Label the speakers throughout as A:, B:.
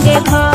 A: সঙ্গে ঘর।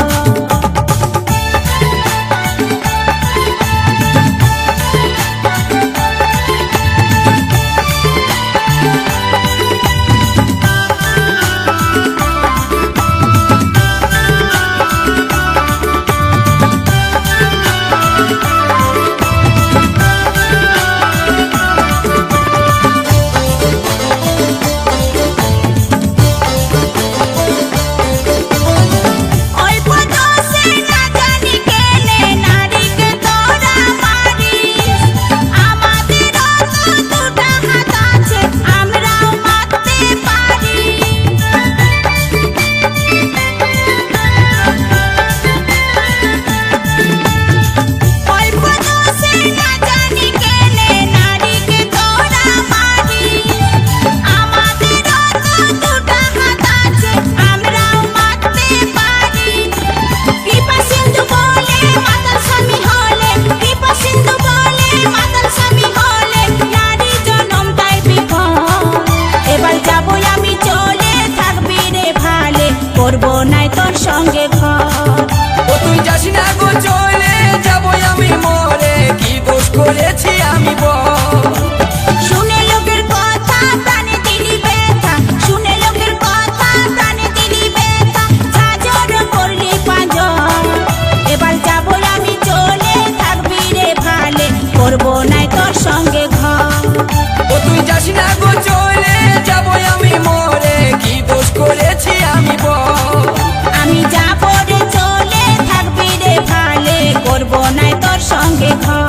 A: করবো নাই তোর সঙ্গে ঘর।
B: ও তুই যাস না গো চলে যাবো আমি মরে, কি দোষ করেছি আমি বল।
A: শুনে লোকের কথা প্রাণে দিলি ব্যথা, শুনে লোকের কথা প্রাণে দিলি ব্যথা, সাজর করলি পাঁজর। এবার যাবো আমি চলে থাকবি রে ভালে, করবো নাই তোর সঙ্গে ঘর।
B: ও তুই যাস না গো চলে যাবো আমি মরে, কি দোষ করেছি আমি বল।
A: আমি যাবো রে চলে থাকবি রে ভালে, করবো নাই তোর সঙ্গে ঘর।